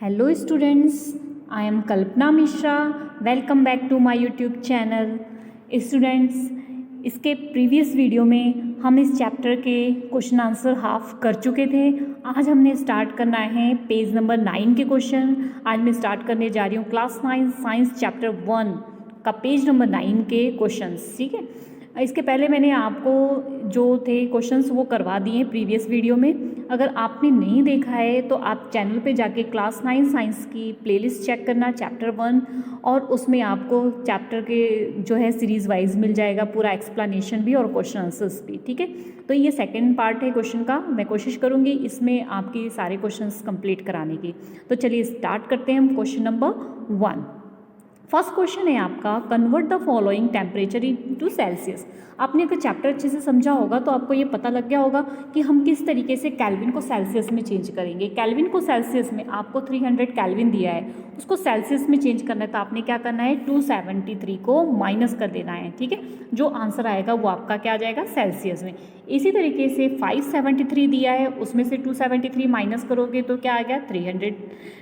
Hello students, I am Kalpana Mishra. Welcome back to my YouTube channel. Students, इसके previous video में हम इस chapter के question answer half कर चुके थे। आज हमने स्टार्ट करना है पेज नंबर 9 के क्वेश्चन। आज मैं स्टार्ट करने जा रही हूँ क्लास 9 साइंस चैप्टर 1 का पेज नंबर 9 के क्वेश्चंस। ठीक है, इसके पहले मैंने आपको जो थे क्वेश्चंस वो करवा दिए हैं प्रीवियस वीडियो में। अगर आपने नहीं देखा है तो आप चैनल पे जाके क्लास 9 साइंस की प्लेलिस्ट चेक करना, चैप्टर 1, और उसमें आपको चैप्टर के जो है सीरीज़ वाइज मिल जाएगा पूरा एक्सप्लेनेशन भी और क्वेश्चन आंसर्स भी। ठीक है, तो ये सेकंड पार्ट है क्वेश्चन का। मैं कोशिश करूँगी इसमें आपकी सारे क्वेश्चंस कंप्लीट कराने की। तो चलिए स्टार्ट करते हैं हम क्वेश्चन नंबर 1। फर्स्ट क्वेश्चन है आपका, convert the following temperature into Celsius. आपने अगर चैप्टर अच्छे से समझा होगा तो आपको ये पता लग गया होगा कि हम किस तरीके से केल्विन को सेल्सियस में चेंज करेंगे। केल्विन को सेल्सियस में आपको 300 केल्विन दिया है, उसको सेल्सियस में चेंज करना है तो आपने क्या करना है, 273 को माइनस कर देना है। ठीक है, जो आंसर आएगा वो आपका क्या आ जाएगा, सेल्सियस में। इसी तरीके से 573 दिया है, उसमें से 273 माइनस करोगे तो क्या आ गया, 300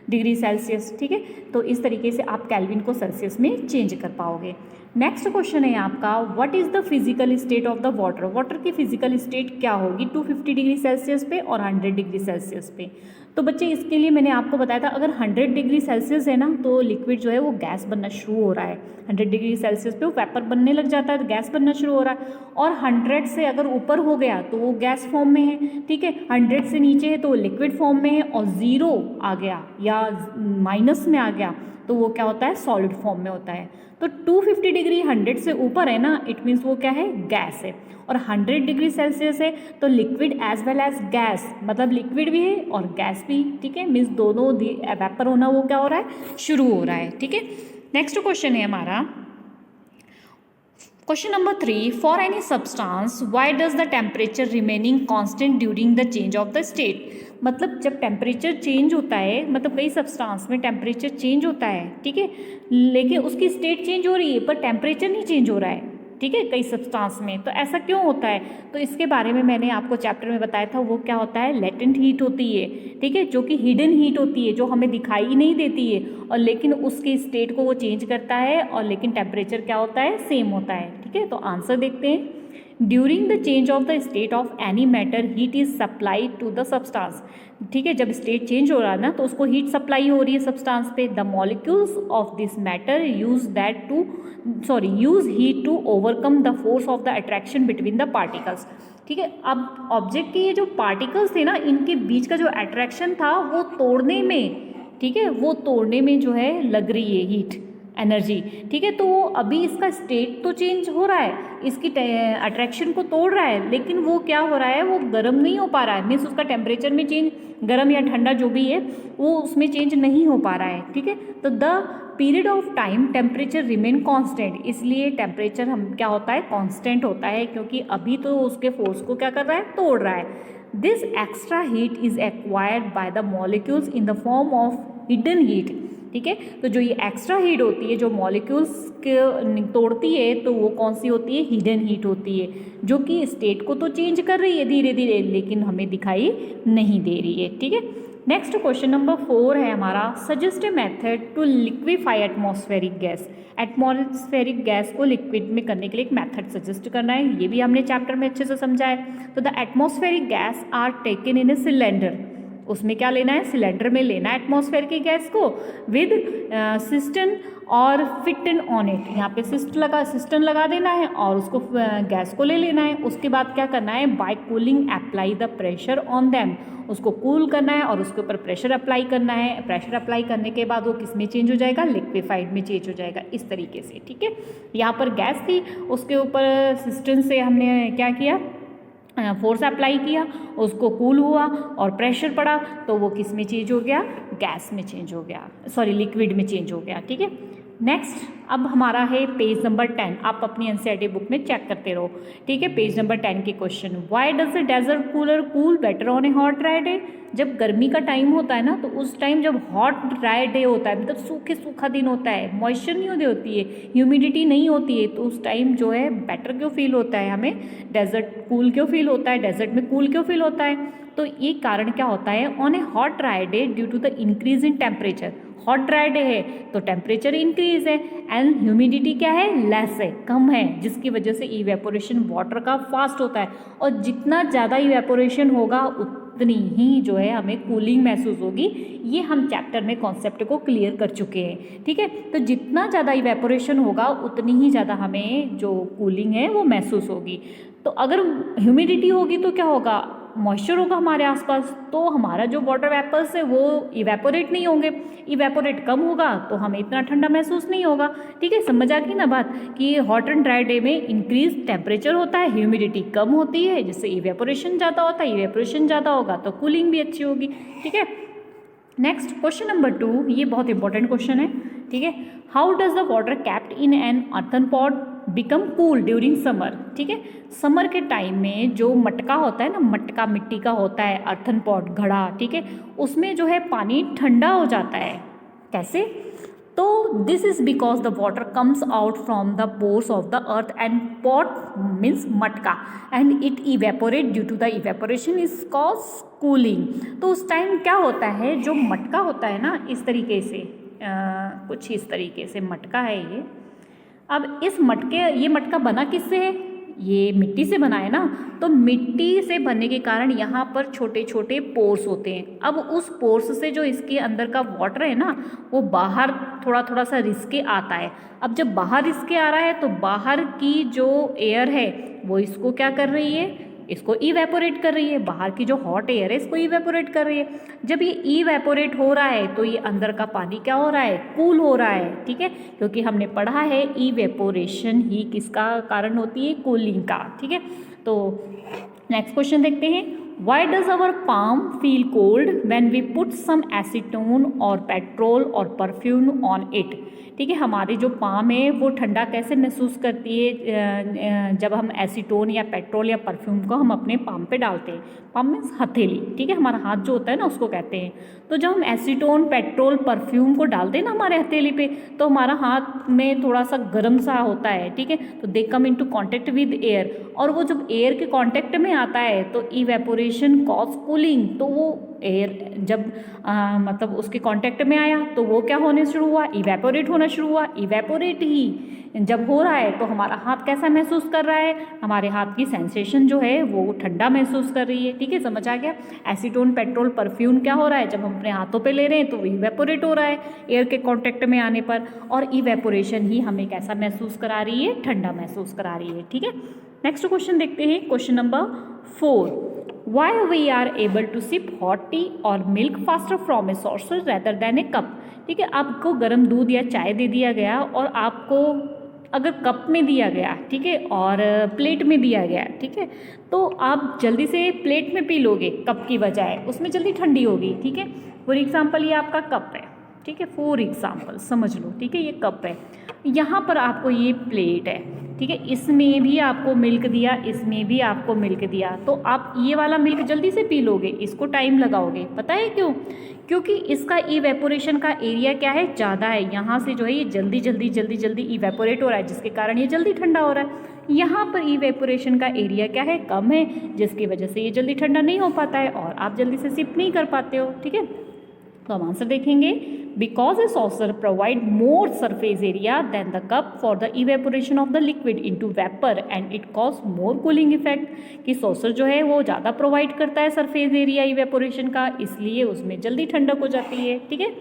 डिग्री सेल्सियस। ठीक है, तो इस तरीके से आप केल्विन को सेल्सियस में चेंज कर पाओगे। नेक्स्ट क्वेश्चन है आपका, what is the physical state of the water. Water की फिजिकल स्टेट क्या होगी 250 डिग्री सेल्सियस पे और 100 डिग्री सेल्सियस पे। तो बच्चे इसके लिए मैंने आपको बताया था, अगर 100 डिग्री सेल्सियस है ना तो लिक्विड जो है वो गैस बनना शुरू हो रहा है। 100 डिग्री सेल्सियस पे वो वेपर बनने लग जाता है तो गैस बनना शुरू हो रहा है। और 100 से अगर ऊपर हो गया तो वो गैस फॉर्म में है। ठीक है, 100 से नीचे है तो वो लिक्विड फॉर्म में है, और 0 आ गया या माइनस में आ गया तो वो क्या होता है, सॉलिड फॉर्म में होता है। तो 250 डिग्री 100 से ऊपर है ना, इट मीन्स वो क्या है, गैस है। और 100 डिग्री सेल्सियस है तो liquid as well as gas, मतलब लिक्विड भी है और गैस भी। ठीक है, मीन्स दोनों वेपर होना वो क्या हो रहा है, शुरू हो रहा है। ठीक है, नेक्स्ट क्वेश्चन है हमारा question number 3, for any substance why does the temperature remaining constant during the change of the state. मतलब जब टेम्परेचर चेंज होता है, मतलब कई सब्सटेंस में टेम्परेचर चेंज होता है, ठीक है, लेकिन उसकी स्टेट चेंज हो रही है पर टेम्परेचर नहीं चेंज हो रहा है। ठीक है, कई सब्सटेंस में तो ऐसा क्यों होता है, तो इसके बारे में मैंने आपको चैप्टर में बताया था। वो क्या होता है, लेटेंट हीट होती है। ठीक है, जो कि हिडन हीट होती है, जो हमें दिखाई नहीं देती है, और लेकिन उसकी स्टेट को वो चेंज करता है, और लेकिन टेम्परेचर क्या होता है, सेम होता है। ठीक है, तो आंसर देखते हैं। During the change of the state of any matter heat is supplied to the substance. ठीक है, जब स्टेट चेंज हो रहा है ना तो उसको हीट सप्लाई हो रही है सब्सटेंस पे। The molecules of this matter use heat to overcome the force of the attraction between the particles. ठीक है, अब ऑब्जेक्ट के ये जो पार्टिकल्स थे ना, इनके बीच का जो अट्रैक्शन था वो तोड़ने में, ठीक है, वो तोड़ने में जो है लग रही है हीट एनर्जी। ठीक है, तो अभी इसका स्टेट तो चेंज हो रहा है, इसकी अट्रैक्शन को तोड़ रहा है, लेकिन वो क्या हो रहा है, वो गर्म नहीं हो पा रहा है। मीन्स उसका टेम्परेचर में चेंज, गर्म या ठंडा जो भी है वो उसमें चेंज नहीं हो पा रहा है। ठीक है, तो the period of time temperature remain constant, इसलिए टेम्परेचर हम क्या होता है, कांस्टेंट होता है, क्योंकि अभी तो उसके फोर्स को क्या कर रहा है, तोड़ रहा है। This extra heat is acquired by the molecules in the form of hidden heat. ठीक है, तो जो ये एक्स्ट्रा हीट होती है जो मॉलिक्यूल्स के तोड़ती है, तो वो कौन सी होती है, हिडन हीट होती है, जो कि स्टेट को तो चेंज कर रही है धीरे धीरे, लेकिन हमें दिखाई नहीं दे रही है। ठीक है, नेक्स्ट क्वेश्चन नंबर 4 है हमारा, suggest a method to liquefy atmospheric gas. Atmospheric gas को लिक्विड में करने के लिए एक मेथड सजेस्ट करना है, ये भी हमने चैप्टर में अच्छे से समझा है। तो the atmospheric gas are taken in a cylinder, उसमें क्या लेना है, सिलेंडर में लेना है एटमॉस्फेयर की गैस को, विद सिस्टन और फिटन ऑन इट। यहाँ पे सिस्टन लगा देना है और उसको गैस को ले लेना है। उसके बाद क्या करना है, by cooling apply the pressure on them, उसको कूल करना है और उसके ऊपर प्रेशर अप्लाई करना है। प्रेशर अप्लाई करने के बाद वो किस में चेंज हो जाएगा, लिक्विफाइड में चेंज हो जाएगा, इस तरीके से। ठीक है, यहाँ पर गैस थी, उसके ऊपर सिस्टन से हमने क्या किया, फोर्स अप्लाई किया, उसको कूल हुआ और प्रेशर पड़ा, तो वो किस में चेंज हो गया, गैस में चेंज हो गया, सॉरी लिक्विड में चेंज हो गया। ठीक है, नेक्स्ट अब हमारा है पेज नंबर 10। आप अपनी एनसीईआरटी बुक में चेक करते रहो। ठीक है, पेज नंबर 10 के question, why does the desert cooler cool better on a hot dry day. जब गर्मी का टाइम होता है ना, तो उस टाइम जब हॉट ड्राई डे होता है, मतलब सूखा दिन होता है, मॉइस्चर नहीं होती है, ह्यूमिडिटी नहीं होती है, तो उस टाइम जो है बेटर क्यों फील होता है हमें, डेजर्ट कूल क्यों फील होता है, डेजर्ट में कूल क्यों फील होता है। तो ये कारण क्या होता है, on a hot dry day due to the increase in temperature, hot dry day है तो टेम्परेचर इंक्रीज है एंड ह्यूमिडिटी क्या है, लेस है, कम है, जिसकी वजह से इवेपोरेशन वाटर का फास्ट होता है और जितना ज़्यादा इवेपोरेशन होगा उतनी ही जो है हमें कूलिंग महसूस होगी। ये हम चैप्टर में कॉन्सेप्ट को क्लियर कर चुके हैं, ठीक है। तो जितना ज़्यादा इवेपोरेशन होगा उतनी ही ज़्यादा हमें जो कूलिंग है वो महसूस होगी। तो अगर ह्यूमिडिटी होगी तो क्या होगा, मॉइस्चर होगा हमारे आसपास, तो हमारा जो वाटर वेपर्स है वो इवेपोरेट नहीं होंगे, इवेपोरेट कम होगा तो हमें इतना ठंडा महसूस नहीं होगा, ठीक है। समझ आ गई ना बात कि हॉट एंड ड्राई डे में इंक्रीज टेम्परेचर होता है, ह्यूमिडिटी कम होती है, जिससे इवेपोरेशन ज़्यादा होता है, इवेपोरेशन ज़्यादा होगा तो कूलिंग भी अच्छी होगी, ठीक है। नेक्स्ट क्वेश्चन नंबर 2, ये बहुत इंपॉर्टेंट क्वेश्चन है, ठीक है। How does the water kept in an earthen pot become cool during summer, ठीक है। समर के टाइम में जो मटका होता है ना, मटका मिट्टी का होता है, अर्थन पॉट घड़ा, ठीक है, उसमें जो है पानी ठंडा हो जाता है। कैसे? तो this is because the water comes out from the pores of the earth and pot means मटका and it evaporate due to the evaporation is cause cooling. तो उस टाइम क्या होता है, जो मटका होता है ना, इस तरीके से कुछ इस तरीके से मटका है ये। अब इस मटके, ये मटका बना किससे है, ये मिट्टी से बना है ना, तो मिट्टी से बनने के कारण यहाँ पर छोटे छोटे पोर्स होते हैं। अब उस पोर्स से जो इसके अंदर का वाटर है ना, वो बाहर थोड़ा थोड़ा सा रिसके आता है। अब जब बाहर रिसके आ रहा है तो बाहर की जो एयर है वो इसको क्या कर रही है, इसको इवेपोरेट कर रही है, बाहर की जो हॉट एयर है इसको इवेपोरेट कर रही है। जब ये इवेपोरेट हो रहा है तो ये अंदर का पानी क्या हो रहा है, कूल हो रहा है, ठीक है, क्योंकि हमने पढ़ा है इवेपोरेशन ही किसका कारण होती है, कूलिंग का, ठीक है। तो नेक्स्ट क्वेश्चन देखते हैं, why does our palm feel cold when we put some acetone or petrol or perfume on it, ठीक है। हमारी जो पाम है वो ठंडा कैसे महसूस करती है, जब हम एसीटोन या पेट्रोल या परफ्यूम को हम अपने पाम पे डालते हैं। पाम मीन्स हथेली, ठीक है, हमारा हाथ जो होता है ना उसको कहते हैं। तो जब हम एसीटोन पेट्रोल परफ्यूम को डालते हैं ना हमारे हथेली पे, तो हमारा हाथ में थोड़ा सा गर्म सा होता है, ठीक है। तो they come into contact with air, और वो जब एयर के कांटेक्ट में आता है तो इवेपोरेशन कॉज कूलिंग। तो वो एयर जब मतलब उसके कांटेक्ट में आया तो वो क्या होने शुरू हुआ, इवेपोरेट होना शुरू हुआ। इवेपोरेट ही जब हो रहा है तो हमारा हाथ कैसा महसूस कर रहा है, हमारे हाथ की सेंसेशन जो है वो ठंडा महसूस कर रही है, ठीक है, समझ आ गया। एसीटोन पेट्रोल परफ्यूम क्या हो रहा है, जब हम अपने हाथों पे ले रहे हैं तो वो इवेपोरेट हो रहा है एयर के कांटेक्ट में आने पर, और इवेपोरेशन ही हमें कैसा महसूस करा रही है, ठंडा महसूस करा रही है, ठीक है। नेक्स्ट क्वेश्चन देखते हैं, question number 4, why we are able to sip hot tea or milk faster from a saucer rather than a cup, ठीक है। आपको गर्म दूध या चाय दे दिया गया और आपको अगर कप में दिया गया, ठीक है, और प्लेट में दिया गया, ठीक है, तो आप जल्दी से प्लेट में पी लोगे कप की बजाय, उसमें जल्दी ठंडी होगी, ठीक है। फॉर एग्जाम्पल ये आपका कप है, ठीक है, फॉर एग्जाम्पल समझ लो, ठीक है, ये कप है, यहाँ पर आपको ये प्लेट है, ठीक है, इसमें भी आपको मिल्क दिया, इसमें भी आपको मिल्क दिया, तो आप ये वाला मिल्क जल्दी से पी लोगे, इसको टाइम लगाओगे। पता है क्यों? क्योंकि इसका इवेपोरेशन का एरिया क्या है, ज़्यादा है, यहाँ से जो है ये जल्दी जल्दी जल्दी जल्दी इवेपोरेट हो रहा है, जिसके कारण ये जल्दी ठंडा हो रहा है। यहाँ पर इवेपोरेशन का एरिया क्या है, कम है, जिसकी वजह से ये जल्दी ठंडा नहीं हो पाता है और आप जल्दी से सिप नहीं कर पाते हो, ठीक है। तो हम आंसर देखेंगे, because a saucer provide more surface area than the cup for the evaporation of the liquid into vapour and it cause more cooling effect, कि सॉसर जो है वो ज़्यादा प्रोवाइड करता है सरफेस एरिया इवेपोरेशन का, इसलिए उसमें जल्दी ठंडक हो जाती है, ठीक है।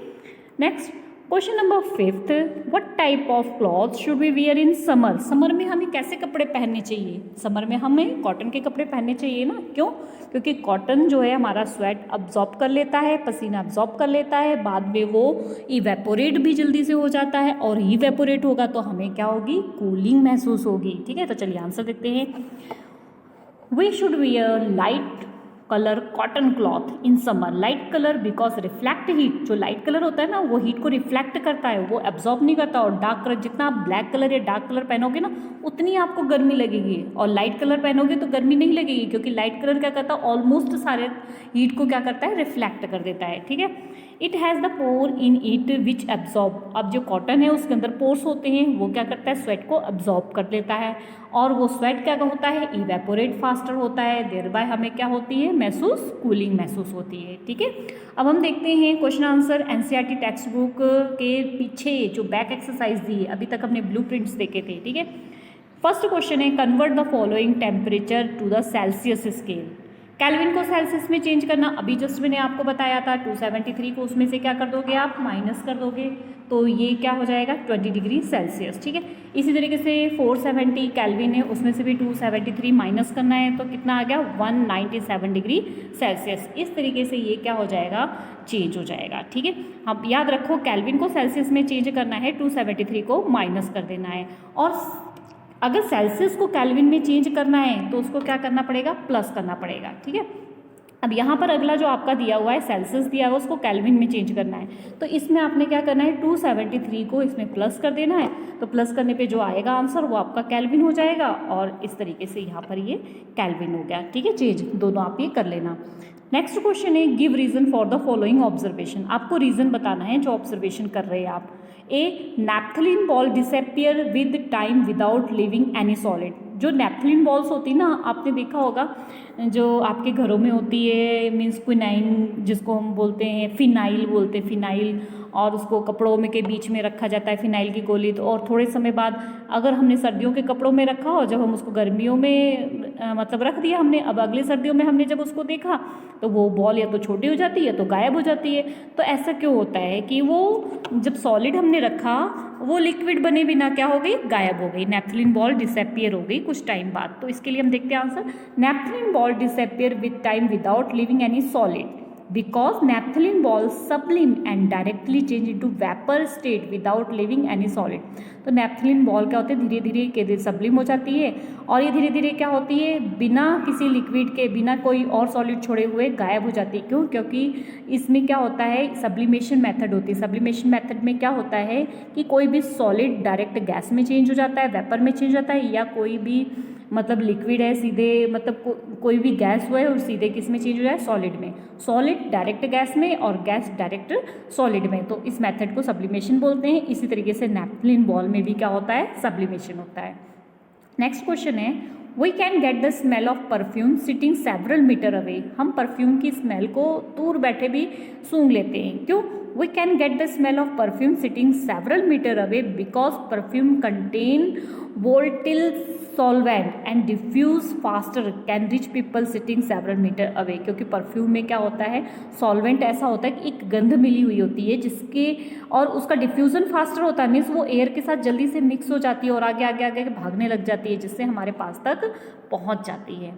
Next question number 5, what type of cloth should we wear in summer, summer में हमें कैसे कपड़े पहनने चाहिए, समर में हमें कॉटन के कपड़े पहनने चाहिए ना, क्यों? क्योंकि कॉटन जो है हमारा स्वेट अब्जॉर्ब कर लेता है, पसीना अब्जॉर्ब कर लेता है, बाद में वो इवेपोरेट भी जल्दी से हो जाता है, और इवेपोरेट होगा तो हमें क्या होगी, कूलिंग महसूस होगी, ठीक है। तो चलिए आंसर देखते हैं, we should wear light colour cotton cloth in summer, light colour because reflect heat, जो लाइट कलर होता है ना वो हीट को रिफ्लेक्ट करता है, वो एब्जॉर्ब नहीं करता, और डार्क कलर, जितना आप ब्लैक कलर या डार्क कलर पहनोगे ना उतनी आपको गर्मी लगेगी, और लाइट कलर पहनोगे तो गर्मी नहीं लगेगी, क्योंकि लाइट कलर क्या करता है, ऑलमोस्ट सारे हीट को क्या करता है, रिफ्लेक्ट कर देता है, ठीक है। It has the pore in it which absorb, अब जो कॉटन है उसके अंदर पोर्स होते हैं, वो क्या करता है, स्वेट को एब्जॉर्ब कर लेता है, और वो स्वेट क्या होता है, इवेपोरेट फास्टर होता है, देयर बाय हमें क्या होती है, महसूस, कूलिंग महसूस होती है। ठीक है, अब हम देखते हैं question answer NCERT text book के पीछे जो बैक एक्सरसाइज दी है, अभी तक हमने ब्लूप्रिंट्स देखे थे। ठीक है, फर्स्ट क्वेश्चन है convert the following temperature to the Celsius scale. Kelvin को सेल्सियस में चेंज करना, अभी जस्ट मैंने आपको बताया था 273 को उसमें से क्या कर दोगे आप, माइनस कर दोगे, तो ये क्या हो जाएगा 20 डिग्री सेल्सियस। ठीक है, इसी तरीके से 470 केल्विन है, उसमें से भी 273 माइनस करना है, तो कितना आ गया 197 डिग्री सेल्सियस। इस तरीके से ये क्या हो जाएगा, चेंज हो जाएगा। ठीक है, अब याद रखो केल्विन को सेल्सियस में चेंज करना है, 273 को माइनस कर देना है, और अगर सेल्सियस को केल्विन में चेंज करना है तो उसको क्या करना पड़ेगा, प्लस करना पड़ेगा। ठीक है, अब यहाँ पर अगला जो आपका दिया हुआ है सेल्सियस दिया हुआ है उसको केल्विन में चेंज करना है, तो इसमें आपने क्या करना है 273 को इसमें प्लस कर देना है, तो प्लस करने पे जो आएगा आंसर वो आपका केल्विन हो जाएगा, और इस तरीके से यहाँ पर ये केल्विन हो गया। ठीक है, चेंज दोनों आप ये कर लेना। नेक्स्ट क्वेश्चन है give reason for the following observation. आपको रीजन बताना है जो ऑब्जर्वेशन कर रहे हैं आप। A naphthalene ball disappear with time without leaving any solid. जो नैप्थलीन बॉल्स होती है ना, आपने देखा होगा जो आपके घरों में होती है, मीन्स क्विनाइन जिसको हम बोलते हैं, फिनाइल बोलते हैं, फिनाइल, और उसको कपड़ों में के बीच में रखा जाता है फिनाइल की गोली, तो और थोड़े समय बाद अगर हमने सर्दियों के कपड़ों में रखा और जब हम उसको गर्मियों में मतलब रख दिया हमने, अब अगले सर्दियों में हमने जब उसको देखा तो वो बॉल या तो छोटी हो जाती है तो गायब हो जाती है। तो ऐसा क्यों होता है कि वो जब सॉलिड हमने रखा वो लिक्विड बने बिना क्या हो गई, गायब हो गई, नैप्थलीन बॉल डिसअपियर हो गई कुछ टाइम बाद। तो इसके लिए हम देखते हैं answer, naphthalene ball disappear with time without leaving any solid because naphthalene balls sublim and directly change into vapor state without leaving any solid। तो नैप्थलीन बॉल क्या होते हैं, धीरे धीरे के सब्लिम हो जाती है, और ये धीरे धीरे क्या होती है, बिना किसी लिक्विड के, बिना कोई और सॉलिड छोड़े हुए गायब हो जाती है। क्यों, क्योंकि इसमें क्या होता है, सब्लिमेशन मेथड होती है। सब्लिमेशन मेथड में क्या होता है कि कोई भी सॉलिड डायरेक्ट गैस में चेंज हो जाता है, वेपर में चेंज हो जाता है, या कोई भी मतलब लिक्विड है सीधे मतलब कोई भी गैस हुआ है और सीधे किस में चेंज हो जाए, सॉलिड में, सॉलिड डायरेक्ट गैस में और गैस डायरेक्ट सॉलिड में। तो इस मेथड को सब्लिमेशन बोलते हैं। इसी तरीके से नैप्थलीन बॉल में भी क्या होता है, सब्लिमेशन होता है। नेक्स्ट क्वेश्चन है we can get the smell of perfume sitting several metre away. हम परफ्यूम की स्मेल को दूर बैठे भी सूंघ लेते हैं। क्यों, we can get the smell of perfume sitting several meter away because perfume contain volatile solvent and diffuse faster can reach people sitting several meter away। क्योंकि परफ्यूम में क्या होता है, सॉल्वेंट ऐसा होता है कि एक गंध मिली हुई होती है जिसके, और उसका डिफ्यूजन फास्टर होता है, मीन्स वो एयर के साथ जल्दी से मिक्स हो जाती है और आगे आगे आगे भागने लग जाती है, जिससे हमारे पास तक पहुंच जाती है।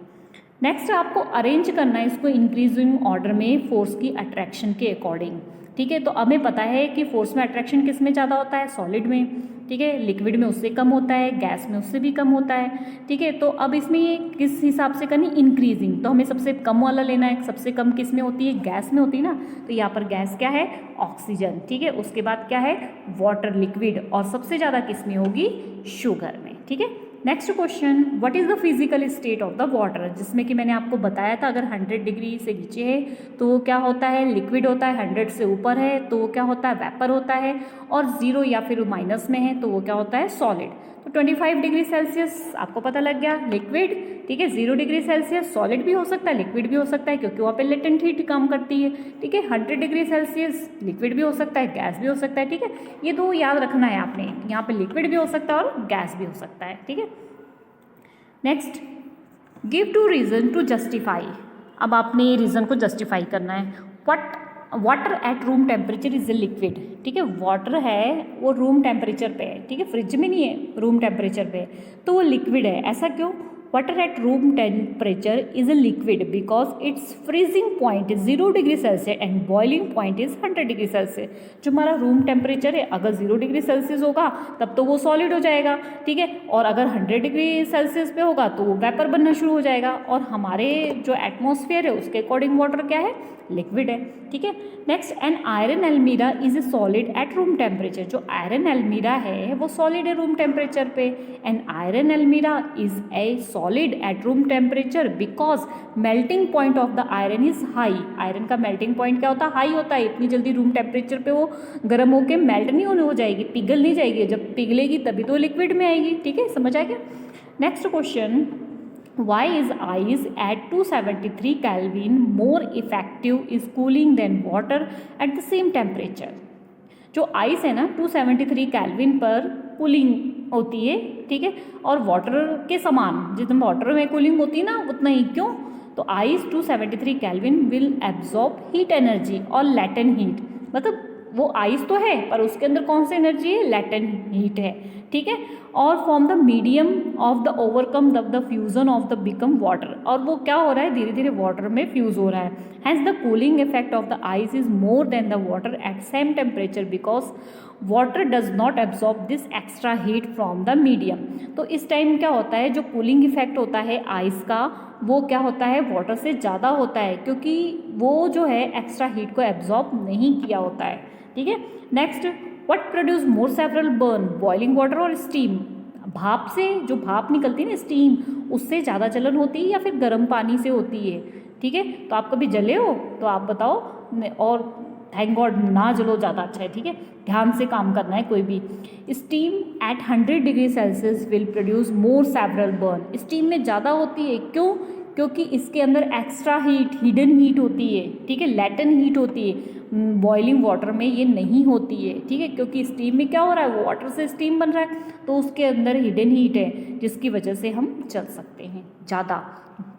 नेक्स्ट आपको अरेंज करना है इसको इंक्रीजिंग ऑर्डर में फोर्स की अट्रैक्शन के अकॉर्डिंग। ठीक है, तो हमें पता है कि फोर्स में अट्रैक्शन किस में ज़्यादा होता है, सॉलिड में। ठीक है, लिक्विड में उससे कम होता है, गैस में उससे भी कम होता है। ठीक है, तो अब इसमें ये किस हिसाब से करनी, इंक्रीजिंग, तो हमें सबसे कम वाला लेना है। सबसे कम किस में होती है, गैस में होती है ना, तो यहाँ पर गैस क्या है, ऑक्सीजन। ठीक है, उसके बाद क्या है, वाटर लिक्विड, और सबसे ज़्यादा किस में होगी, शुगर में। ठीक है, next question what is the physical state of the water, जिसमें कि मैंने आपको बताया था अगर 100 डिग्री से नीचे है तो वो क्या होता है, लिक्विड होता है, 100 से ऊपर है तो वो क्या होता है, वेपर होता है, और 0 या फिर माइनस में है तो वो क्या होता है, सॉलिड। तो 25 डिग्री सेल्सियस आपको पता लग गया, लिक्विड। ठीक है, 0 डिग्री सेल्सियस सॉलिड भी हो सकता है, लिक्विड भी हो सकता है, क्योंकि वहाँ पे लेटेंट हीट काम करती है। ठीक है, 100 डिग्री सेल्सियस लिक्विड भी हो सकता है, गैस भी हो सकता है। ठीक है, ये दो याद रखना है आपने, यहाँ पे लिक्विड भी हो सकता है और गैस भी हो सकता है। ठीक है, next give 2 reason to justify. अब आपने रीजन को जस्टिफाई करना है। Water at room temperature is a liquid. ठीक है, वाटर है वो रूम टेम्परेचर पे है। ठीक है, फ्रिज में नहीं है, रूम टेम्परेचर पे, तो वो लिक्विड है। ऐसा क्यों, water at room temperature is a liquid because it's freezing point is 0 degree Celsius and boiling point is 100 degree Celsius. जो हमारा रूम टेम्परेचर है अगर 0 डिग्री सेल्सियस होगा तब तो वो सॉलिड हो जाएगा। ठीक है, और अगर 100 डिग्री सेल्सियस पे होगा तो वो वेपर बनना शुरू हो जाएगा, और हमारे जो एटमॉस्फेयर है उसके अकॉर्डिंग वाटर क्या है, लिक्विड है। ठीक है, next an iron almirah is a solid at room temperature. जो आयरन एल्मीरा है वो सॉलिड है रूम टेम्परेचर पे। An iron almirah is a solid at room temperature because melting point of the iron is high. Iron का melting point क्या होता है, high होता है। इतनी जल्दी रूम टेम्परेचर पे वो गर्म होकर मेल्ट नहीं होने हो जाएगी, पिघल नहीं जाएगी। जब पिघलेगी तभी तो लिक्विड में आएगी। ठीक है, समझ आ गया। Next question Why is ice at 273 Kelvin more effective is cooling than water at the same temperature? जो आइस है ना 273 केल्विन पर कूलिंग होती है, ठीक है, और वाटर के समान जितना वाटर में कूलिंग होती है ना उतना ही, क्यों? तो ice 273 kelvin will absorb heat energy और लैटेंट हीट, मतलब वो आइस तो है पर उसके अंदर कौन सी एनर्जी है? लैटेंट हीट है, ठीक है, और form the medium of the overcome the fusion of the become water, और वो क्या हो रहा है? धीरे धीरे वाटर में फ्यूज हो रहा है। Hence the cooling effect of the ice is more than the water at same temperature because water does not absorb this extra heat from the medium. तो इस टाइम क्या होता है, जो कूलिंग इफेक्ट होता है आइस का वो क्या होता है? वाटर से ज़्यादा होता है, क्योंकि वो जो है एक्स्ट्रा हीट को एब्जॉर्ब नहीं किया होता है, ठीक है। Next, what produce more several burn, boiling water और स्टीम? भाप से, जो भाप निकलती है ना स्टीम, उससे ज़्यादा जलन होती है या फिर गर्म पानी से होती है, ठीक है। तो आप कभी जले हो तो आप बताओ, और थैंक गॉड ना जलो, ज़्यादा अच्छा है, ठीक है, ध्यान से काम करना है कोई भी। Steam eight 100 degree Celsius will produce more several burn, steam में ज़्यादा होती है, क्यों? क्योंकि इसके अंदर एक्स्ट्रा हीट, हिडन हीट होती है, ठीक है, लैटेंट हीट होती है, बॉइलिंग वाटर में ये नहीं होती है, ठीक है, क्योंकि स्टीम में क्या हो रहा है? वाटर से स्टीम बन रहा है, तो उसके अंदर हिडन हीट है जिसकी वजह से हम चल सकते हैं ज़्यादा,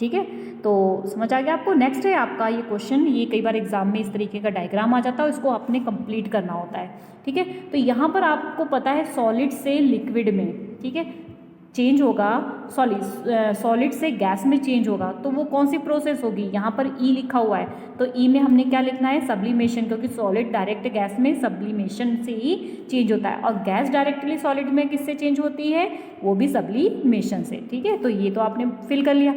ठीक है। तो समझ आ गया आपको। नेक्स्ट है आपका ये क्वेश्चन, ये कई बार एग्जाम में इस तरीके का डायग्राम आ जाता है, इसको आपने कंप्लीट करना होता है, ठीक है। तो यहाँ पर आपको पता है सॉलिड से लिक्विड में, ठीक है, चेंज होगा, सॉलिड से गैस में चेंज होगा, तो वो कौन सी प्रोसेस होगी? यहाँ पर ई लिखा हुआ है, तो ई में हमने क्या लिखना है? सब्लिमेशन, क्योंकि सॉलिड डायरेक्ट गैस में सब्लिमेशन से ही चेंज होता है, और गैस डायरेक्टली सॉलिड में किससे चेंज होती है? वो भी सब्लिमेशन से, ठीक है। तो ये तो आपने फिल कर लिया।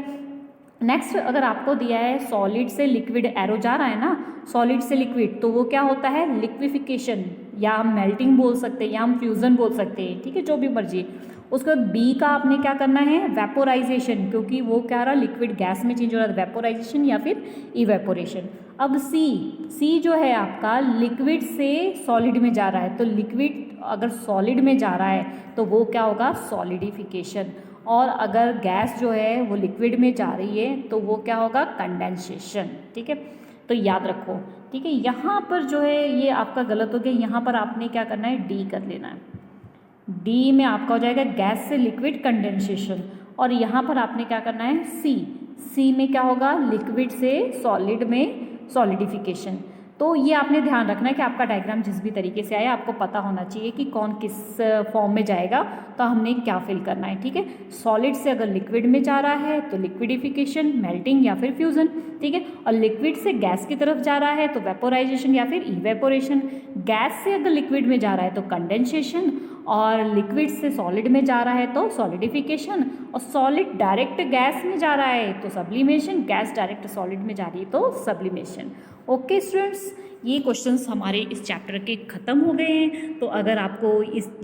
नेक्स्ट, अगर आपको दिया है सॉलिड से लिक्विड, एरो जा रहा है ना, सॉलिड से लिक्विड, तो वो क्या होता है? लिक्विफिकेशन, या हम मेल्टिंग बोल सकते हैं, या हम फ्यूजन बोल सकते हैं, ठीक है, जो भी मर्जी। उसके बाद बी का आपने क्या करना है? वेपोराइजेशन, क्योंकि वो क्या रहा? लिक्विड गैस में चेंज हो रहा है, वेपोराइजेशन या फिर इवेपोरेशन। अब सी जो है आपका लिक्विड से सॉलिड में जा रहा है, तो लिक्विड अगर सॉलिड में जा रहा है तो वो क्या होगा? सॉलिडिफिकेशन, और अगर गैस जो है वो लिक्विड में जा रही है तो वो क्या होगा? कंडेंसेशन, ठीक है। तो याद रखो, ठीक है। यहाँ पर जो है ये आपका गलत हो गया, यहाँ पर आपने क्या करना है? डी कर लेना है। डी में आपका हो जाएगा गैस से लिक्विड कंडेंसेशन, और यहाँ पर आपने क्या करना है? सी में क्या होगा? लिक्विड से सॉलिड में सॉलिडिफिकेशन। तो ये आपने ध्यान रखना है कि आपका डायग्राम जिस भी तरीके से आया आपको पता होना चाहिए कि कौन किस फॉर्म में जाएगा, तो हमने क्या फिल करना है, ठीक है। सॉलिड से अगर लिक्विड में जा रहा है तो लिक्विडिफिकेशन, मेल्टिंग या फिर फ्यूजन, ठीक है, और लिक्विड से गैस की तरफ जा रहा है तो वेपोराइजेशन या फिर इवेपोरेशन। गैस से अगर लिक्विड में जा रहा है तो कंडेंसेशन, और लिक्विड से सॉलिड में जा रहा है तो सॉलिडिफिकेशन, और सॉलिड डायरेक्ट गैस में जा रहा है तो सब्लिमेशन, गैस डायरेक्ट सॉलिड में जा रही है तो सब्लिमेशन। ओके स्टूडेंट्स, ये क्वेश्चंस हमारे इस चैप्टर के ख़त्म हो गए हैं। तो अगर आपको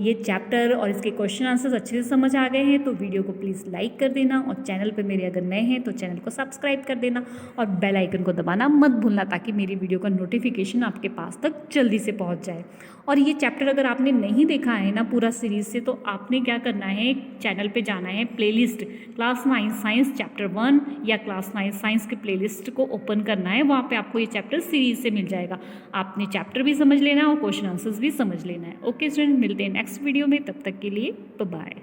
ये चैप्टर और इसके क्वेश्चन आंसर्स अच्छे से समझ आ गए हैं तो वीडियो को प्लीज़ लाइक कर देना, और चैनल पे मेरे अगर नए हैं तो चैनल को सब्सक्राइब कर देना, और बेल आइकन को दबाना मत भूलना, ताकि मेरी वीडियो का नोटिफिकेशन आपके पास तक जल्दी से पहुँच जाए। और ये चैप्टर अगर आपने नहीं देखा है ना पूरा सीरीज़ से, तो आपने क्या करना है? चैनल पे जाना है, प्लेलिस्ट क्लास 9 साइंस चैप्टर 1 या क्लास 9 साइंस के प्लेलिस्ट को ओपन करना है, वहाँ पे आपको ये चैप्टर सीरीज से मिल जाएगा। आपने चैप्टर भी समझ लेना है और क्वेश्चन आंसर्स भी समझ लेना है। ओके स्टूडेंट, मिलते हैं नेक्स्ट वीडियो में, तब तक के लिए बाय बाय।